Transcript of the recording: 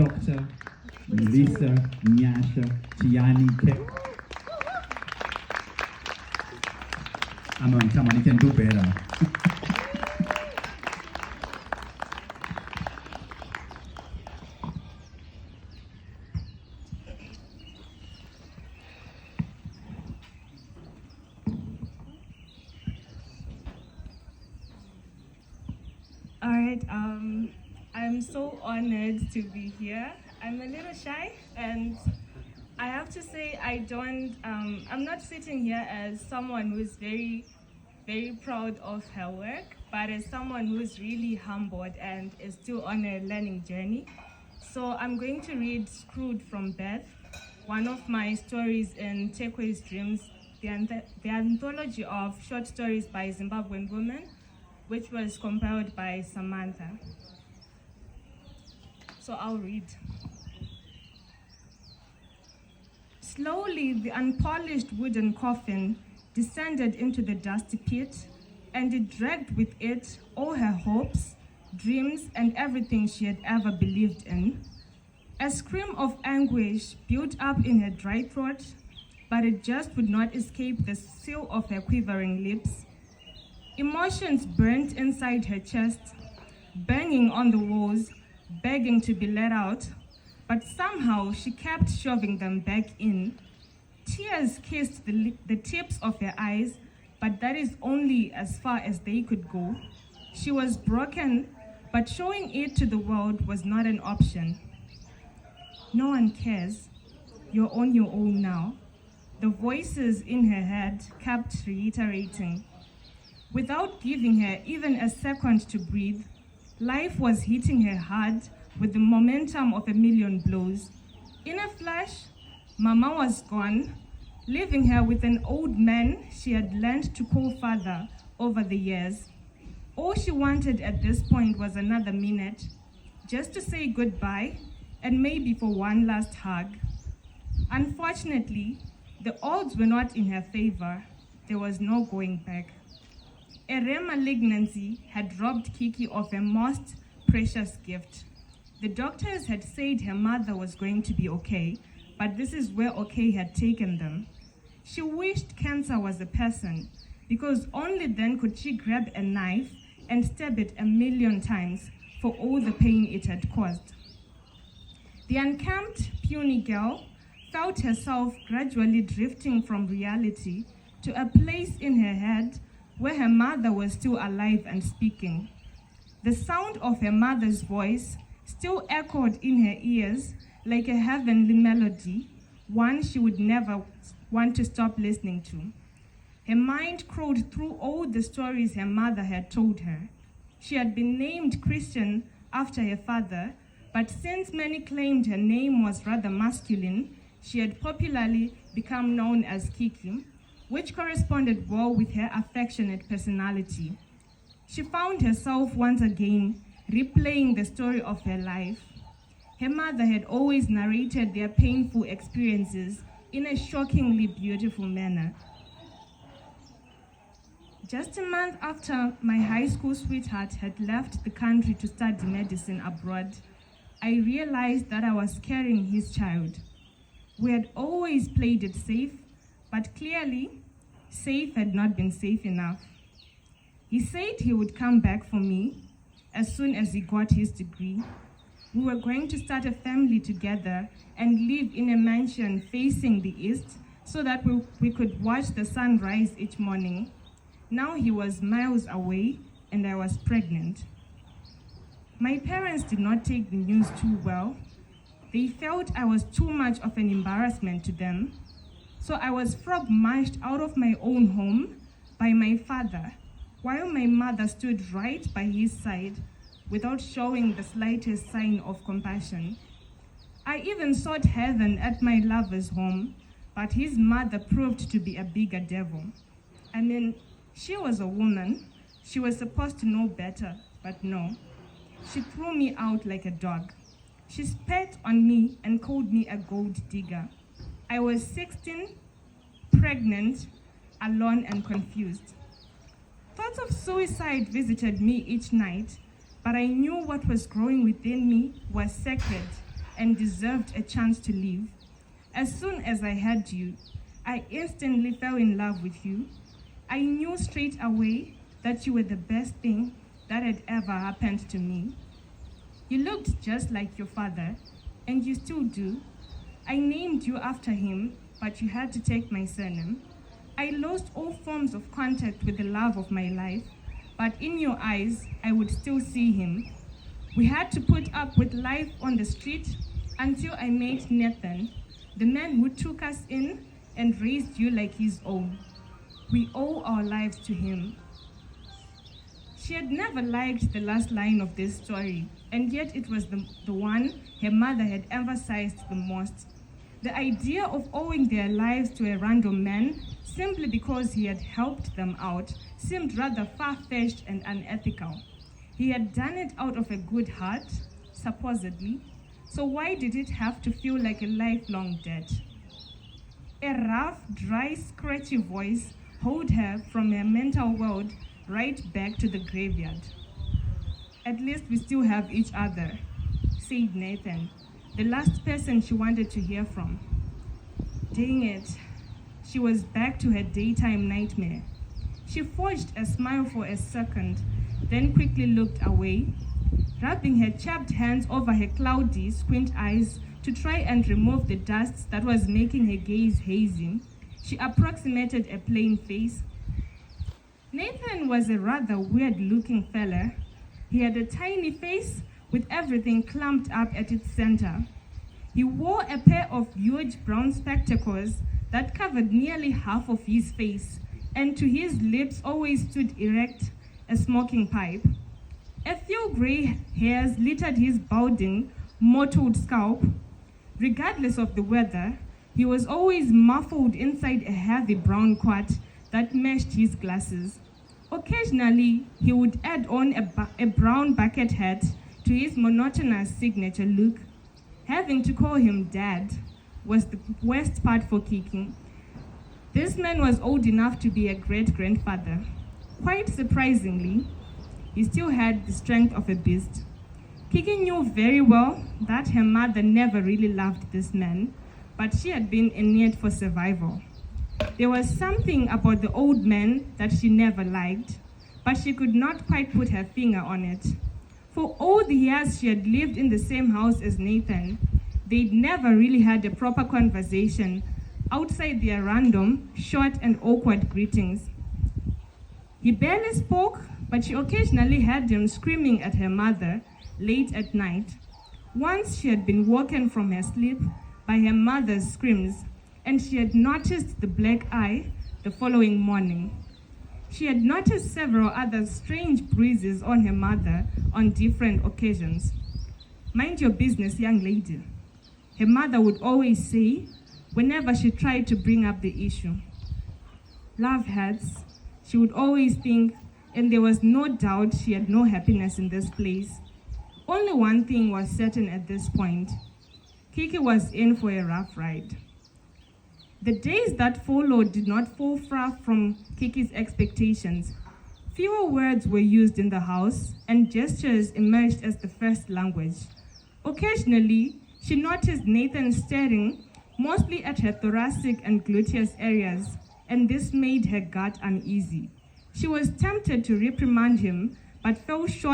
Dr. Melissa Nyasha Chiyanike. Come on, you can do better. All right, I'm so honored to be here. I'm a little shy, and I have to say I'm not sitting here as someone who's very, very proud of her work, but as someone who's really humbled and is still on a learning journey. So I'm going to read Screwed from Birth, one of my stories in Turquoise Dreams, the anthology of short stories by Zimbabwean women, which was compiled by Samantha. So I'll read. Slowly, the unpolished wooden coffin descended into the dusty pit, and it dragged with it all her hopes, dreams, and everything she had ever believed in. A scream of anguish built up in her dry throat, but it just would not escape the seal of her quivering lips. Emotions burnt inside her chest, banging on the walls, begging to be let out, but somehow she kept shoving them back in. Tears kissed the tips of her eyes, but that is only as far as they could go. She was broken, but showing it to the world was not an option. No one cares. You're on your own now. The voices in her head kept reiterating. Without giving her even a second to breathe, life was hitting her hard with the momentum of a million blows. In a flash, Mama was gone, leaving her with an old man she had learned to call father over the years. All she wanted at this point was another minute, just to say goodbye and maybe for one last hug. Unfortunately, the odds were not in her favor. There was no going back. A rare malignancy had robbed Kiki of her most precious gift. The doctors had said her mother was going to be okay, but this is where okay had taken them. She wished cancer was a person, because only then could she grab a knife and stab it 1,000,000 times for all the pain it had caused. The unkempt, puny girl felt herself gradually drifting from reality to a place in her head where her mother was still alive and speaking. The sound of her mother's voice still echoed in her ears like a heavenly melody, one she would never want to stop listening to. Her mind crawled through all the stories her mother had told her. She had been named Christian after her father, but since many claimed her name was rather masculine, she had popularly become known as Kiki, which corresponded well with her affectionate personality. She found herself once again replaying the story of her life. Her mother had always narrated their painful experiences in a shockingly beautiful manner. Just a month after my high school sweetheart had left the country to study medicine abroad, I realized that I was carrying his child. We had always played it safe, but clearly, safe had not been safe enough. He said he would come back for me as soon as he got his degree. We were going to start a family together and live in a mansion facing the east so that we could watch the sun rise each morning. Now he was miles away and I was pregnant. My parents did not take the news too well. They felt I was too much of an embarrassment to them. So I was frog-marched out of my own home by my father, while my mother stood right by his side without showing the slightest sign of compassion. I even sought heaven at my lover's home, but his mother proved to be a bigger devil. I mean, she was a woman. She was supposed to know better, but no. She threw me out like a dog. She spat on me and called me a gold digger. I was 16, pregnant, alone and confused. Thoughts of suicide visited me each night, but I knew what was growing within me was sacred and deserved a chance to live. As soon as I had you, I instantly fell in love with you. I knew straight away that you were the best thing that had ever happened to me. You looked just like your father, and you still do. I named you after him, but you had to take my surname. I lost all forms of contact with the love of my life, but in your eyes, I would still see him. We had to put up with life on the street until I met Nathan, the man who took us in and raised you like his own. We owe our lives to him. She had never liked the last line of this story, and yet it was the one her mother had emphasized the most. The idea of owing their lives to a random man simply because he had helped them out seemed rather far-fetched and unethical. He had done it out of a good heart, supposedly, so why did it have to feel like a lifelong debt? A rough, dry, scratchy voice hauled her from her mental world right back to the graveyard. At least we still have each other, said Nathan, the last person she wanted to hear from. Dang it, she was back to her daytime nightmare. She forged a smile for a second, then quickly looked away, rubbing her chapped hands over her cloudy, squint eyes to try and remove the dust that was making her gaze hazy. She approximated a plain face. Nathan was a rather weird-looking fella. He had a tiny face with everything clumped up at its center. He wore a pair of huge brown spectacles that covered nearly half of his face, and to his lips always stood erect a smoking pipe. A few gray hairs littered his balding, mottled scalp. Regardless of the weather, he was always muffled inside a heavy brown coat that matched his glasses. Occasionally, he would add on a brown bucket hat to his monotonous signature look. Having to call him Dad was the worst part for Kiki. This man was old enough to be a great-grandfather. Quite surprisingly, he still had the strength of a beast. Kiki knew very well that her mother never really loved this man, but she had been inured for survival. There was something about the old man that she never liked, but she could not quite put her finger on it. For all the years she had lived in the same house as Nathan, they'd never really had a proper conversation outside their random, short and awkward greetings. He barely spoke, but she occasionally heard him screaming at her mother late at night. Once she had been woken from her sleep by her mother's screams, and she had noticed the black eye the following morning. She had noticed several other strange bruises on her mother on different occasions. "Mind your business, young lady," her mother would always say whenever she tried to bring up the issue. Love hurts, she would always think, and there was no doubt she had no happiness in this place. Only one thing was certain at this point. Kiki was in for a rough ride. The days that followed did not fall far from Kiki's expectations. Fewer words were used in the house, and gestures emerged as the first language. Occasionally, she noticed Nathan staring mostly at her thoracic and gluteus areas, and this made her gut uneasy. She was tempted to reprimand him, but fell short